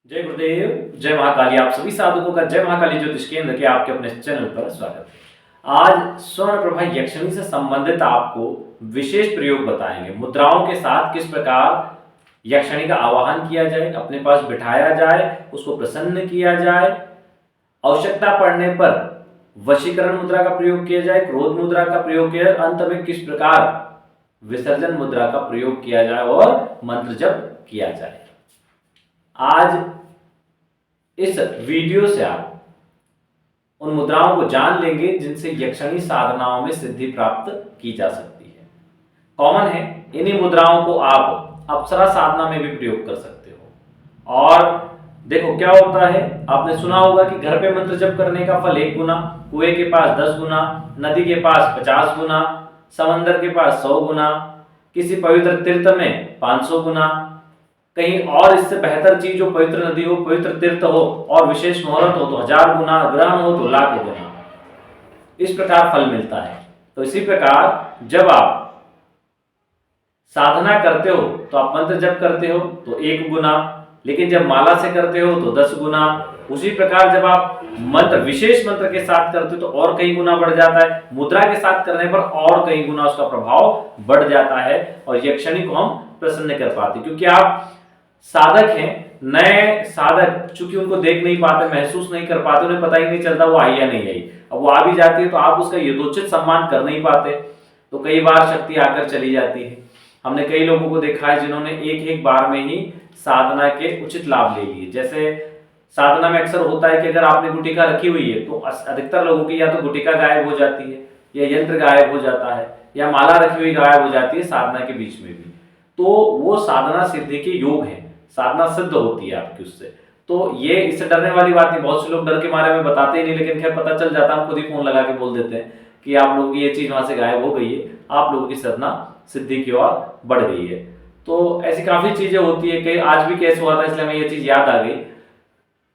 जय गुरुदेव, जय महाकाली। आप सभी साधकों का जय महाकाली ज्योतिष केंद्र के आपके अपने चैनल पर स्वागत है। आज स्वर्ण प्रभा यक्षिणी से संबंधित आपको विशेष प्रयोग बताएंगे। मुद्राओं के साथ किस प्रकार यक्षिणी का आवाहन किया जाए, अपने पास बिठाया जाए, उसको प्रसन्न किया जाए, आवश्यकता पड़ने पर वशीकरण मुद्रा का प्रयोग किया जाए, क्रोध मुद्रा का प्रयोग किया जाए, अंत में किस प्रकार विसर्जन मुद्रा का प्रयोग किया जाए और मंत्र जप किया जाए। आज इस वीडियो से आप उन मुद्राओं को जान लेंगे जिनसे यक्षिणी साधनाओं में सिद्धि प्राप्त की जा सकती है। कॉमन है, इन्हीं मुद्राओं को आप अप्सरा साधना में भी प्रयोग कर सकते हो। और देखो क्या होता है, आपने सुना होगा कि घर पे मंत्र जप करने का फल 1 गुना, कुएं के पास 10 गुना, नदी के पास 50 गुना, समंदर के पास 100 गुना, किसी पवित्र तीर्थ में 500 गुना, कहीं और इससे बेहतर चीज हो, पवित्र नदी हो, पवित्र तीर्थ हो और विशेष मुहूर्त हो तो 1000 गुना, ग्रहण हो तो लाख गुना, इस प्रकार फल मिलता है। तो इसी प्रकार जब आप साधना करते हो तो आप मंत्र जप करते हो तो 1 गुना, लेकिन जब माला से करते हो तो 10 गुना। उसी प्रकार जब आप मंत्र विशेष मंत्र के साथ करते हो तो और कई गुना बढ़ जाता है। मुद्रा के साथ करने पर और कई गुना उसका प्रभाव बढ़ जाता है और यक्षिणी को हम प्रसन्न कर पाते, क्योंकि आप साधक हैं, नए साधक, चूंकि उनको देख नहीं पाते, महसूस नहीं कर पाते, उन्हें पता ही नहीं चलता वो आई या नहीं आई। अब वो आ भी जाती है तो आप उसका यथोचित सम्मान कर नहीं पाते, तो कई बार शक्ति आकर चली जाती है। हमने कई लोगों को देखा है जिन्होंने एक बार में ही साधना के उचित लाभ ले लिए। जैसे साधना में अक्सर होता है कि अगर आपने गुटिका रखी हुई है तो अधिकतर लोगों की या तो गुटिका गायब हो जाती है, या यंत्र गायब हो जाता है, या माला रखी हुई गायब हो जाती है साधना के बीच में भी। तो वो साधना सिद्धि के योग है, साधना सिद्ध होती है आपकी उससे। तो ये इससे डरने वाली बात नहीं। बहुत से लोग डर के मारे में बताते ही नहीं, लेकिन खैर पता चल जाता है, हम खुद ही फोन लगा के बोल देते हैं कि आप लोगों की ये चीज वहां से गायब हो गई है, आप लोगों की साधना सिद्धि की ओर बढ़ गई है। तो ऐसी काफी चीजें होती है कि आज भी केस हुआ था, इसलिए हमें ये चीज याद आ गई।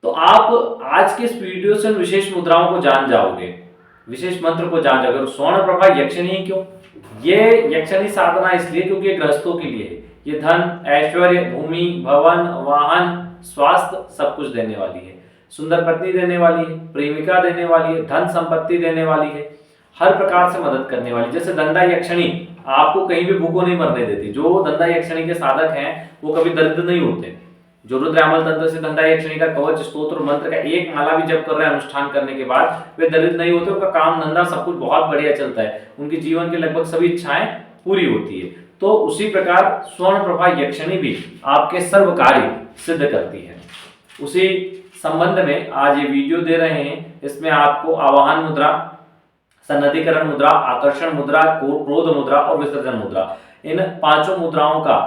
तो आप आज के इस वीडियो से विशेष मुद्राओं को जान जाओगे, विशेष मंत्र को जान जाओगे। स्वर्ण प्रभा यक्षिणी क्यों? ये यक्षिणी साधना इसलिए क्योंकि ये गृहस्थों के लिए है। ये धन, ऐश्वर्य, भूमि, भवन, वाहन, स्वास्थ्य सब कुछ देने वाली है। सुंदर पत्नी देने वाली है, प्रेमिका देने वाली है, धन संपत्ति देने वाली है, हर प्रकार से मदद करने वाली। जैसे धंधा यक्षिणी आपको कहीं भी भूखों नहीं मरने देती। जो धंधा यक्षिणी के साधक हैं वो कभी दरिद्र नहीं होते। जो रुद्रामल तंत्र से धंधा यक्षिणी का कवच, स्तोत्र, मंत्र का एक माला भी जप कर रहे हैं अनुष्ठान करने के बाद, वे दरिद्र नहीं होते। उनका काम धंधा सब कुछ बहुत बढ़िया चलता है, उनके जीवन की लगभग सभी इच्छाएं पूरी होती है। तो उसी प्रकार स्वर्ण प्रभा यक्षिणी भी आपके सर्व कार्य सिद्ध करती है। उसी संबंध में आज ये वीडियो दे रहे हैं। इसमें आपको आवाहन मुद्रा, सन्नतीकरण मुद्रा, आकर्षण मुद्रा, क्रोध मुद्रा और विसर्जन मुद्रा, इन 5 मुद्राओं का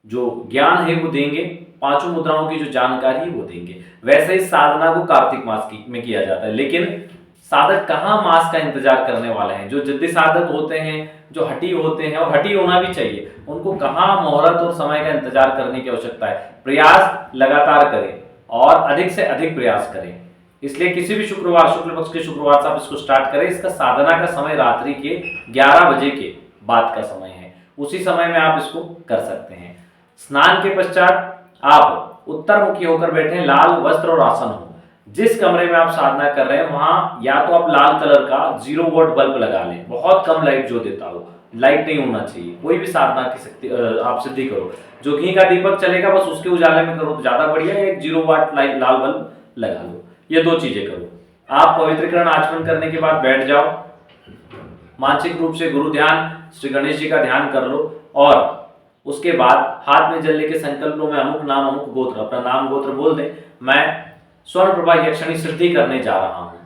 जो ज्ञान है वो देंगे, 5 मुद्राओं की जो जानकारी है वो देंगे। वैसे ही साधना को कार्तिक मास में किया जाता है, लेकिन साधक कहाँ मास का इंतजार करने वाले हैं? जो जिद्दी साधक होते हैं, जो हठी होते हैं, और हठी होना भी चाहिए, उनको कहाँ मुहूर्त और समय का इंतजार करने की आवश्यकता है? प्रयास लगातार करें और अधिक से अधिक प्रयास करें। इसलिए किसी भी शुक्रवार, शुक्ल पक्ष के शुक्रवार से आप इसको स्टार्ट करें। इसका साधना का समय रात्रि के 11 बजे के बाद का समय है, उसी समय में आप इसको कर सकते हैं। स्नान के पश्चात आप उत्तर मुखी होकर बैठे, लाल वस्त्र और आसन हो। जिस कमरे में आप साधना कर रहे हैं वहां या तो आप लाल कलर का 0 वोल्ट बल्ब लगा लें, बहुत कम लाइट जो देता हो, लाइट नहीं होना चाहिए। कोई भी साधना की शक्ति आप सिद्धि करो, जो घी का दीपक चलेगा बस उसके उजाले में करो तो ज्यादा बढ़िया है। एक 0 वाट लाल बल्ब लगा लो, ये 2 चीजें करो। आप पवित्रकरण आचमन करने के बाद बैठ जाओ, मानसिक रूप से गुरु ध्यान, श्री गणेश जी का ध्यान कर लो, और उसके बाद हाथ में जल लेके संकल्प लो, मैं अमुक नाम अमुक गोत्र, अपना नाम गोत्र बोल दे, मैं स्वर्ण प्रभा यक्षिणी सिद्धि करने जा रहा हूं,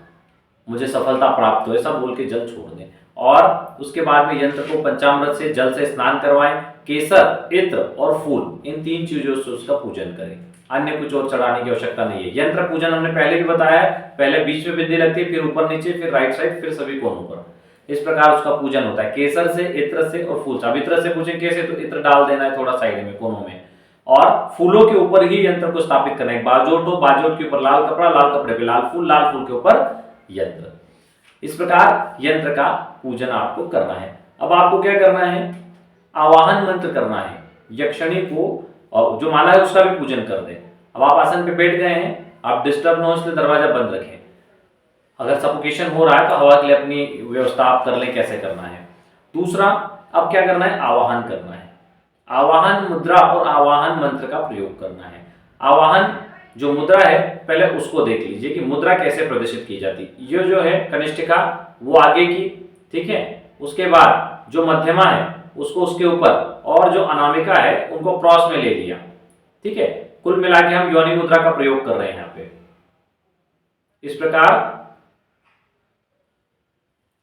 मुझे सफलता प्राप्त हो, ऐसा बोल के जल छोड़ दें। और उसके बाद में यंत्र को पंचामृत से, जल से स्नान करवाएं। केसर, इत्र और फूल, इन 3 चीजों से उसका पूजन करें। अन्य कुछ और चढ़ाने की आवश्यकता नहीं है। यंत्र पूजन हमने पहले भी बताया है, पहले बीच में बिंदी लगती है, फिर ऊपर नीचे, फिर राइट साइड, फिर सभी कोनों पर। इस प्रकार उसका पूजन होता है, केसर से, इत्र से और फूल से। अब इत्र से पूछें कैसे, तो इत्र डाल देना है थोड़ा साइड में, कोनों में, और फूलों के ऊपर ही यंत्र को स्थापित करना है। बाजोट हो, बाजोट के ऊपर लाल कपड़ा, लाल कपड़े पे लाल फूल, लाल फूल के ऊपर यंत्र। इस प्रकार यंत्र का पूजन आपको करना है। अब आपको क्या करना है? आवाहन मंत्र करना है। यक्षिणी को, और जो माला है उसका भी पूजन कर दे। अब आप आसन पे बैठ गए हैं, आप डिस्टर्ब ना हो इसलिए दरवाजा बंद रखें। अगर सफोकेशन हो रहा है तो हवा के लिए अपनी व्यवस्था आप कर लें कैसे करना है। दूसरा, अब क्या करना है, आवाहन करना है। आवाहन मुद्रा और आवाहन मंत्र का प्रयोग करना है। आवाहन जो मुद्रा है पहले उसको देख लीजिए कि मुद्रा कैसे प्रदर्शित की जाती है। ये जो है कनिष्ठिका वो आगे की, ठीक है। उसके बाद जो मध्यमा है उसको उसके ऊपर, और जो अनामिका है उनको क्रॉस में ले लिया, ठीक है। कुल मिला के हम योनि मुद्रा का प्रयोग कर रहे हैं यहाँ पे। इस प्रकार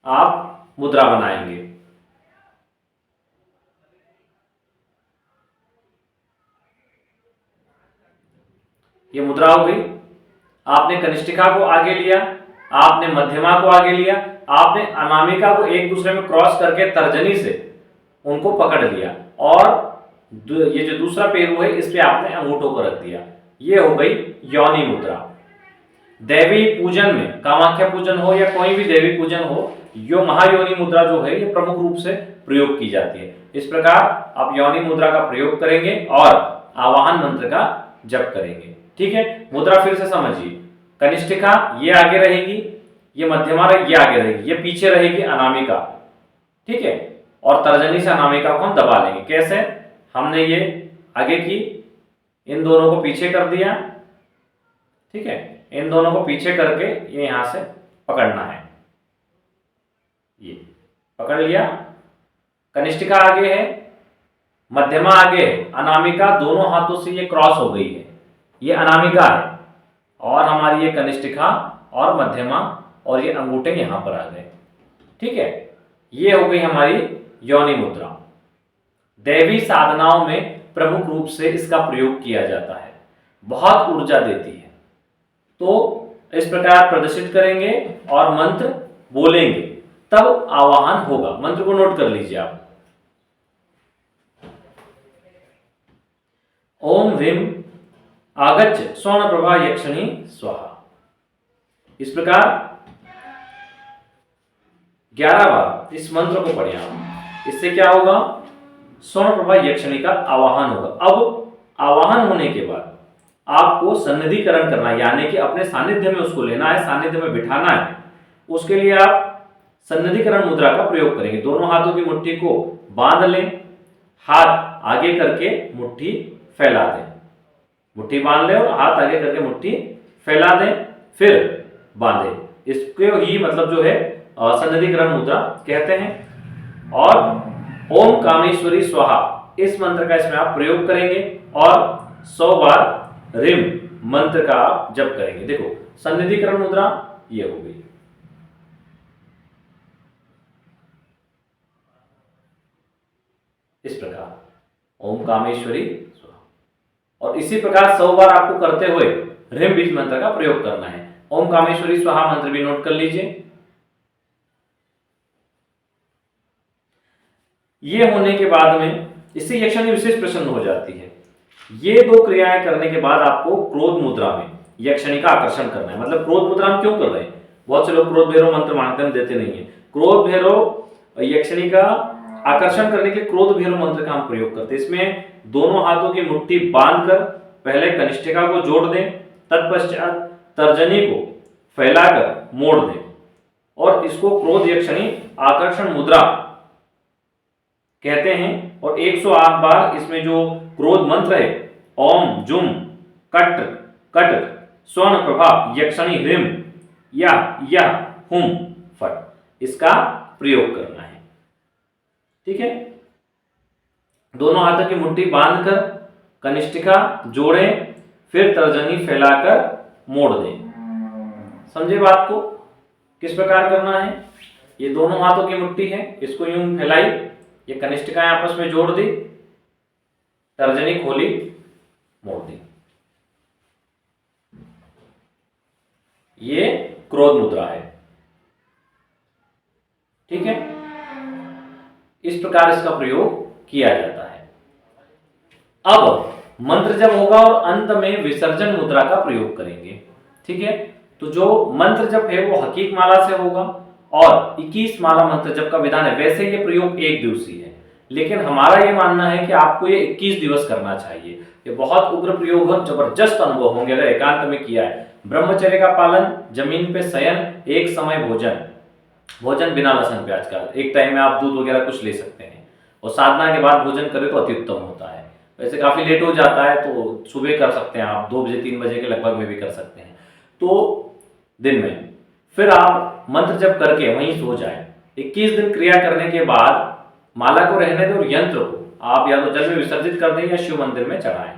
आप मुद्रा बनाएंगे। ये मुद्रा हो गई। आपने कनिष्ठिका को आगे लिया, आपने मध्यमा को आगे लिया, आपने अनामिका को एक दूसरे में क्रॉस करके तर्जनी से उनको पकड़ लिया, और ये जो दूसरा पेरू है इस पे आपने अंगूठों को रख दिया। ये हो गई योनि मुद्रा। देवी पूजन में, कामाख्या पूजन हो या कोई भी देवी पूजन हो, यो महायोनि मुद्रा जो है ये प्रमुख रूप से प्रयोग की जाती है। इस प्रकार आप योनि मुद्रा का प्रयोग करेंगे और आवाहन मंत्र का जप करेंगे, ठीक है। मुद्रा फिर से समझिए, कनिष्ठिका ये आगे रहेगी, ये मध्यमा ये आगे रहेगी, ये पीछे रहेगी अनामिका, ठीक है। और तर्जनी से अनामिका को हम दबा लेंगे। कैसे, हमने ये आगे की, इन दोनों को पीछे कर दिया, ठीक है। इन दोनों को पीछे करके ये यहां से पकड़ना है, ये पकड़ लिया। कनिष्ठिका आगे है, मध्यमा आगे है, अनामिका दोनों हाथों से ये क्रॉस हो गई है, ये अनामिका है, और हमारी ये कनिष्ठिका और मध्यमा और ये अंगूठे यहां पर आ गए, ठीक है। ये हो गई हमारी योनि मुद्रा। दैवी साधनाओं में प्रमुख रूप से इसका प्रयोग किया जाता है, बहुत ऊर्जा देती है। तो इस प्रकार प्रदर्शित करेंगे और मंत्र बोलेंगे, तब आवाहन होगा। मंत्र को नोट कर लीजिए आप। ओम ह्रीम आगच्छ स्वर्ण प्रभा यक्षिणी स्वाहा। इस प्रकार 11 बार इस मंत्र को पढ़े आप। इससे क्या होगा, स्वर्ण प्रभा यक्षिणी का आवाहन होगा। अब आवाहन होने के बाद आपको सन्निधिकरण करना है, यानी कि अपने सानिध्य में उसको लेना है, सानिध्य में बिठाना है। उसके लिए आप सन्निधिकरण मुद्रा का प्रयोग करेंगे। दोनों हाथों की मुट्ठी को बांध लें, हाथ आगे करके मुट्ठी फैला दें, मुट्ठी बांध लें और हाथ आगे करके मुट्ठी फैला दें, फिर बांधें। इसको ही मतलब जो है सन्निधिकरण मुद्रा कहते हैं। और ओम कामेश्वरी स्वाहा इस मंत्र का इसमें आप प्रयोग करेंगे और 100 बार रिम मंत्र का आप जप करेंगे। देखो सन्निधिकरण मुद्रा ये हो गई। इस प्रकार ओम कामेश्वरी स्वाहा, और इसी प्रकार 100 बार आपको करते हुए रिम बीज मंत्र का प्रयोग करना है। ओम कामेश्वरी स्वाहा मंत्र भी नोट कर लीजिए। ये होने के बाद में इससे यक्षिणी विशेष प्रसन्न हो जाती है। ये दो क्रियाएं करने के बाद आपको क्रोध मुद्रा में यक्षिणी का आकर्षण करना है। मतलब क्रोध मुद्रा हम क्यों कर रहे हैं, बहुत से लोग क्रोध भैरव मंत्र मांगते हैं, देते नहीं है। क्रोध भैरव यक्षिणी का आकर्षण करने के लिए क्रोध भैरव मंत्र का हम प्रयोग करते हैं। इसमें दोनों हाथों की मुट्ठी बांधकर पहले कनिष्ठिका को जोड़ दें, तत्पश्चात तर्जनी को फैलाकर मोड़ दें, और इसको क्रोध यक्षिणी आकर्षण मुद्रा कहते हैं। और 108 बार इसमें जो क्रोध मंत्र है, ओम जुम कट कट स्वर्ण प्रभा यक्षिणी ह्रीम या हुम फट, इसका प्रयोग करना है, ठीक है। दोनों हाथों की मुट्ठी बांधकर कनिष्ठिका जोड़ें, फिर तर्जनी फैलाकर मोड़ दें। समझे बात को, किस प्रकार करना है। ये दोनों हाथों की मुट्ठी है, इसको यूं फैलाई, ये कनिष्ठिकाएं आपस में जोड़ दी, तर्जनी खोली, मोड़ दी। ये क्रोध मुद्रा है, ठीक है। इस प्रकार इसका प्रयोग किया जाता है। अब मंत्र जब होगा और अंत में विसर्जन मुद्रा का प्रयोग करेंगे, ठीक है। तो जो मंत्र जप है वो हकीक माला से होगा, और 21 माला मंत्र जप का विधान है। वैसे ये प्रयोग एक दिवसीय है, लेकिन हमारा ये मानना है कि आपको ये 21 दिवस करना चाहिए। ये बहुत उग्र प्रयोग और जबरदस्त अनुभव होंगे अगर एकांत में किया है। ब्रह्मचर्य का पालन, जमीन पे शयन, एक समय भोजन, भोजन बिना लहसुन प्याज का, एक टाइम में आप दूध वगैरह कुछ ले सकते हैं, और साधना के बाद भोजन करें तो अति उत्तम होता है। वैसे काफी लेट हो जाता है तो सुबह कर सकते हैं आप, 2 बजे 3 बजे के लगभग में भी कर सकते हैं। तो दिन में फिर आप मंत्र जप करके वहीं सो जाएं। 21 दिन क्रिया करने के बाद माला को रहने दें और यंत्र को आप या तो जल में विसर्जित कर दें या शिव मंदिर में चढ़ाएं,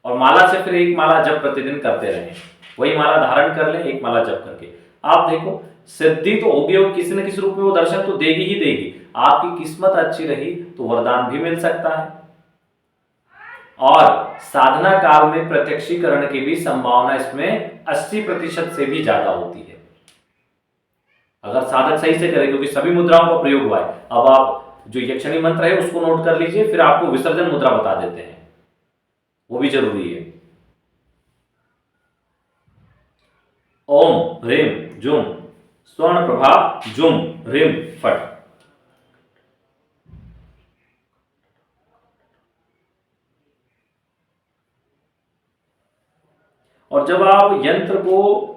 और माला से फिर एक माला जप प्रतिदिन करते रहें। वही माला धारण कर लें एक माला जप करके। आप देखो सिद्धि तो होगी और किसी न किसी रूप में वो दर्शन तो देगी ही देगी। आपकी किस्मत अच्छी रही तो वरदान भी मिल सकता है, और साधना काल में प्रत्यक्षीकरण की भी संभावना इसमें 80% से भी ज्यादा होती है, अगर साधक सही से करे, क्योंकि सभी मुद्राओं का प्रयोग हुआ है। अब आप जो यक्षिणी मंत्र है उसको नोट कर लीजिए, फिर आपको विसर्जन मुद्रा बता देते हैं, वो भी जरूरी है। ओम ह्रीम जुम स्वर्ण प्रभा जुम ह्रीम फट। और जब आप यंत्र को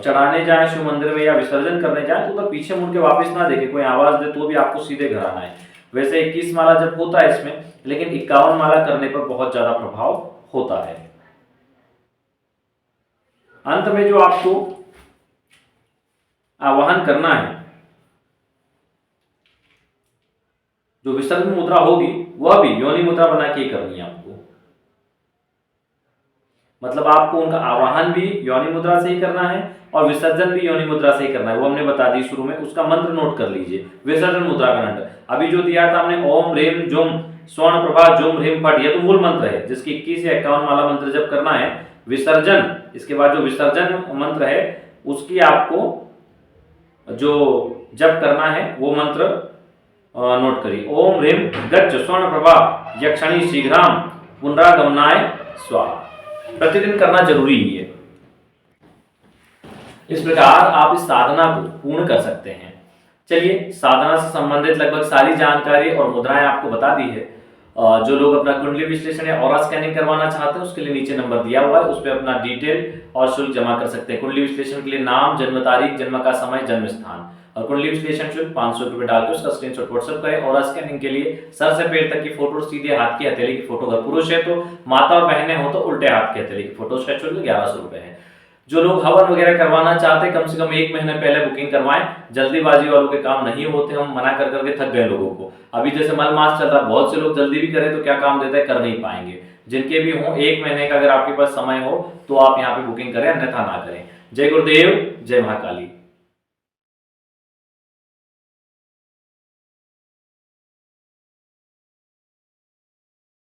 चढ़ाने जाएं शिव मंदिर में या विसर्जन करने जाएं तो उधर पीछे मुड़ के वापस ना देखे, कोई आवाज दे तो भी आपको सीधे घर आना है। वैसे 21 माला जब होता है इसमें, लेकिन 51 माला करने पर बहुत ज्यादा प्रभाव होता है। अंत में जो आपको आवाहन करना है, जो विसर्जन मुद्रा होगी वह भी योनि मुद्रा बना के ही करनी है आपको। मतलब आपको उनका आवाहन भी योनि मुद्रा से ही करना है और विसर्जन भी योनि मुद्रा से ही करना है। वो हमने बता दी शुरू में, उसका मंत्र नोट कर लीजिए। विसर्जन मुद्रा का मंत्र अभी जो दिया था हमने, ओम ह्रीम जुम स्वर्ण प्रभा जुम ह्रीम फट, ये तो मूल मंत्र है जिसकी 21 या 51 माला मंत्र जब करना है। विसर्जन, इसके बाद जो विसर्जन मंत्र है उसकी आपको जो जब करना है वो मंत्र नोट करिए। ओम ह्रीम गच्छ स्वर्ण प्रभा यक्षिणी शीघ्राम पुनरागमनाय स्वाहा। प्रतिदिन करना जरूरी ही है। इस प्रकार आप इस साधना को पूर्ण कर सकते हैं। चलिए, साधना से संबंधित लगभग सारी जानकारी और मुद्राएं आपको बता दी है। जो लोग अपना कुंडली विश्लेषण या ऑरा स्कैनिंग करवाना चाहते हैं उसके लिए नीचे नंबर दिया हुआ है, उस पर अपना डिटेल और शुल्क जमा कर सकते हैं। कुंडली विश्लेषण के लिए नाम, जन्म तारीख, जन्म का समय, जन्म स्थान और कुंडली विश्लेषण शुल्क 500 रुपए डालकर उसका स्क्रीनशॉट व्हाट्सएप करें। और स्कैनिंग के लिए सर से पैर तक की फोटो, सीधे हाथ की हथेली की फोटो, अगर पुरुष है तो, माता और बहनें हो तो उल्टे हाथ की हथेली की फोटो, उसका शुल्क 1100 रुपए है। जो लोग हवन वगैरह करवाना चाहते हैं कम से कम 1 महीने पहले बुकिंग करवाएं। जल्दीबाजी वालों के काम नहीं होते, हम मना कर करके थक गए लोगों को। अभी जैसे मल मास चल रहा है, बहुत से लोग जल्दी भी करें तो क्या काम देता है, कर नहीं पाएंगे। जिनके भी हो 1 महीने का अगर आपके पास समय हो तो आप यहाँ पे बुकिंग करें, अन्यथा ना करें। जय गुरुदेव, जय महाकाली।